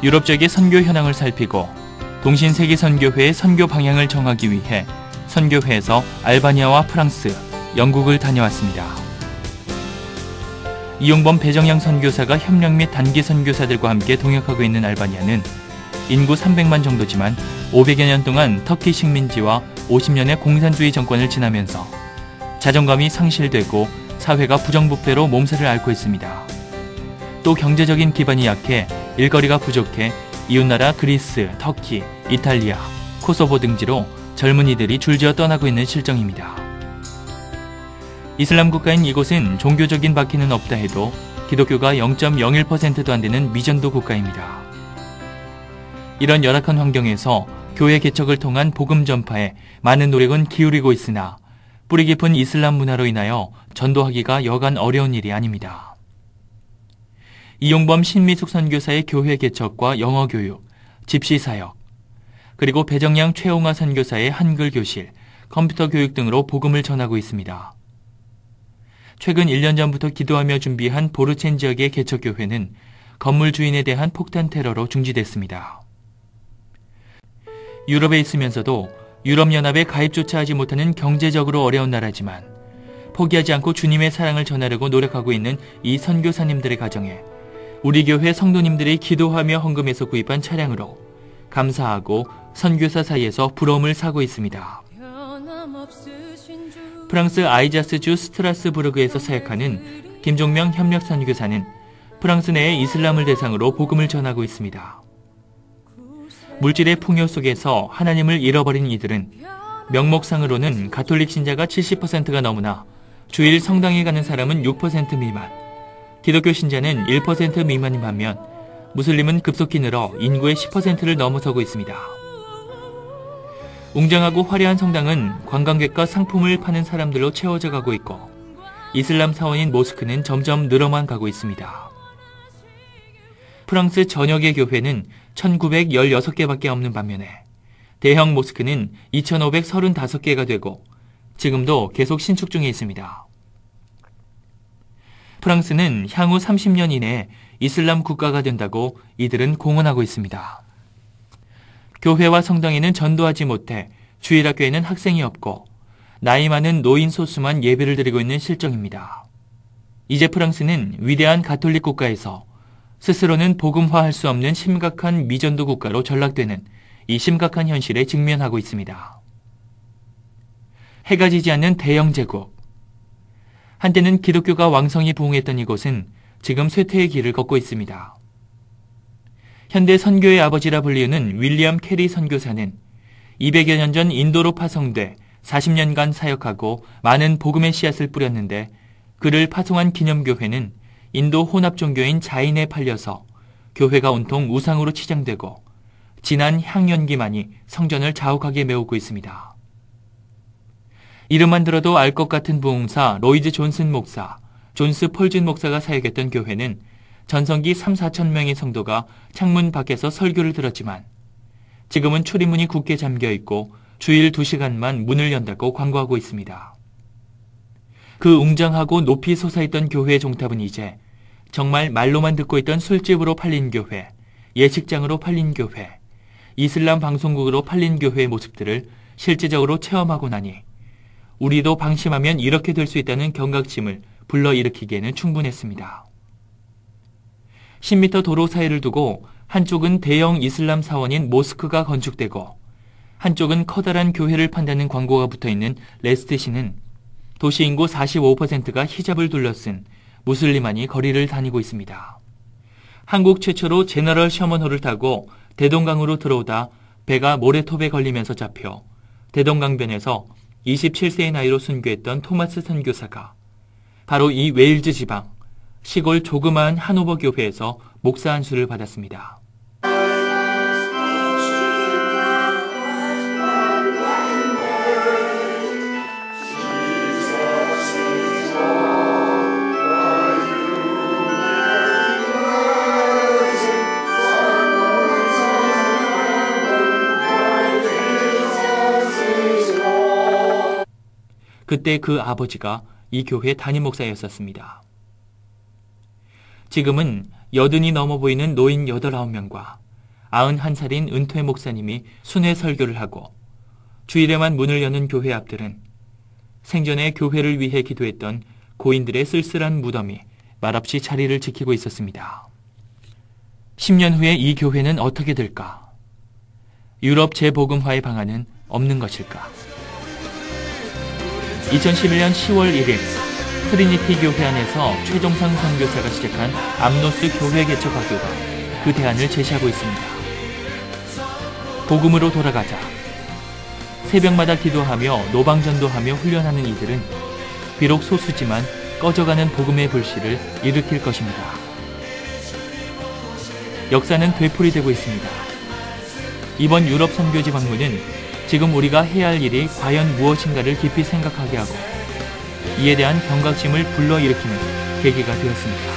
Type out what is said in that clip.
유럽 지역의 선교 현황을 살피고 동신세계선교회의 선교 방향을 정하기 위해 선교회에서 알바니아와 프랑스, 영국을 다녀왔습니다. 이용범 배정양 선교사가 협력 및 단기 선교사들과 함께 동역하고 있는 알바니아는 인구 300만 정도지만 500여 년 동안 터키 식민지와 50년의 공산주의 정권을 지나면서 자존감이 상실되고 사회가 부정부패로 몸살을 앓고 있습니다. 또 경제적인 기반이 약해 일거리가 부족해 이웃나라 그리스, 터키, 이탈리아, 코소보 등지로 젊은이들이 줄지어 떠나고 있는 실정입니다. 이슬람 국가인 이곳은 종교적인 바퀴는 없다 해도 기독교가 0.01%도 안 되는 미전도 국가입니다. 이런 열악한 환경에서 교회 개척을 통한 복음 전파에 많은 노력은 기울이고 있으나 뿌리 깊은 이슬람 문화로 인하여 전도하기가 여간 어려운 일이 아닙니다. 이용범 신미숙 선교사의 교회 개척과 영어 교육, 집시 사역, 그리고 배정양 최홍화 선교사의 한글 교실, 컴퓨터 교육 등으로 복음을 전하고 있습니다. 최근 1년 전부터 기도하며 준비한 보르첸 지역의 개척교회는 건물 주인에 대한 폭탄 테러로 중지됐습니다. 유럽에 있으면서도 유럽연합에 가입조차 하지 못하는 경제적으로 어려운 나라지만 포기하지 않고 주님의 사랑을 전하려고 노력하고 있는 이 선교사님들의 가정에 우리 교회 성도님들이 기도하며 헌금해서 구입한 차량으로 감사하고 선교사 사이에서 부러움을 사고 있습니다. 프랑스 아이자스주 스트라스부르크에서 사역하는 김종명 협력 선교사는 프랑스 내에 이슬람을 대상으로 복음을 전하고 있습니다. 물질의 풍요 속에서 하나님을 잃어버린 이들은 명목상으로는 가톨릭 신자가 70%가 넘으나 주일 성당에 가는 사람은 6% 미만, 기독교 신자는 1% 미만인 반면 무슬림은 급속히 늘어 인구의 10%를 넘어서고 있습니다. 웅장하고 화려한 성당은 관광객과 상품을 파는 사람들로 채워져 가고 있고 이슬람 사원인 모스크는 점점 늘어만 가고 있습니다. 프랑스 전역의 교회는 1916개밖에 없는 반면에 대형 모스크는 2535개가 되고 지금도 계속 신축 중에 있습니다. 프랑스는 향후 30년 이내에 이슬람 국가가 된다고 이들은 공언하고 있습니다. 교회와 성당에는 전도하지 못해 주일학교에는 학생이 없고 나이 많은 노인 소수만 예배를 드리고 있는 실정입니다. 이제 프랑스는 위대한 가톨릭 국가에서 스스로는 복음화할 수 없는 심각한 미전도 국가로 전락되는 이 심각한 현실에 직면하고 있습니다. 해가 지지 않는 대영 제국. 한때는 기독교가 왕성히 부흥했던 이곳은 지금 쇠퇴의 길을 걷고 있습니다. 현대 선교의 아버지라 불리우는 윌리엄 캐리 선교사는 200여 년 전 인도로 파송돼 40년간 사역하고 많은 복음의 씨앗을 뿌렸는데 그를 파송한 기념교회는 인도 혼합 종교인 자인에 팔려서 교회가 온통 우상으로 치장되고 진한 향연기만이 성전을 자욱하게 메우고 있습니다. 이름만 들어도 알 것 같은 부흥사 로이드 존슨 목사, 존스 폴준 목사가 사역했던 교회는 전성기 3-4천 명의 성도가 창문 밖에서 설교를 들었지만 지금은 출입문이 굳게 잠겨있고 주일 2시간만 문을 연다고 광고하고 있습니다. 그 웅장하고 높이 솟아있던 교회의 종탑은 이제 정말 말로만 듣고 있던 술집으로 팔린 교회, 예식장으로 팔린 교회, 이슬람 방송국으로 팔린 교회의 모습들을 실제적으로 체험하고 나니 우리도 방심하면 이렇게 될 수 있다는 경각심을 불러일으키기에는 충분했습니다. 10m 도로 사이를 두고 한쪽은 대형 이슬람 사원인 모스크가 건축되고 한쪽은 커다란 교회를 판다는 광고가 붙어있는 레스트시는 도시 인구 45%가 히잡을 둘러쓴 무슬리만이 거리를 다니고 있습니다. 한국 최초로 제너럴 셔먼호를 타고 대동강으로 들어오다 배가 모래톱에 걸리면서 잡혀 대동강변에서 27세의 나이로 순교했던 토마스 선교사가 바로 이 웨일즈 지방 시골 조그마한 하노버 교회에서 목사 안수를 받았습니다. 그때 그 아버지가 이 교회 담임 목사였었습니다. 지금은 80이 넘어 보이는 노인 8-9명과 91살인 은퇴 목사님이 순회 설교를 하고 주일에만 문을 여는 교회 앞들은 생전에 교회를 위해 기도했던 고인들의 쓸쓸한 무덤이 말없이 자리를 지키고 있었습니다. 10년 후에 이 교회는 어떻게 될까? 유럽 재복음화의 방안은 없는 것일까? 2011년 10월 1일 트리니티 교회 안에서 최종상 선교사가 시작한 암노스 교회 개척 학교가 그 대안을 제시하고 있습니다. 복음으로 돌아가자. 새벽마다 기도하며 노방전도하며 훈련하는 이들은 비록 소수지만 꺼져가는 복음의 불씨를 일으킬 것입니다. 역사는 되풀이되고 있습니다. 이번 유럽 선교지 방문은 지금 우리가 해야 할 일이 과연 무엇인가를 깊이 생각하게 하고 이에 대한 경각심을 불러일으키는 계기가 되었습니다.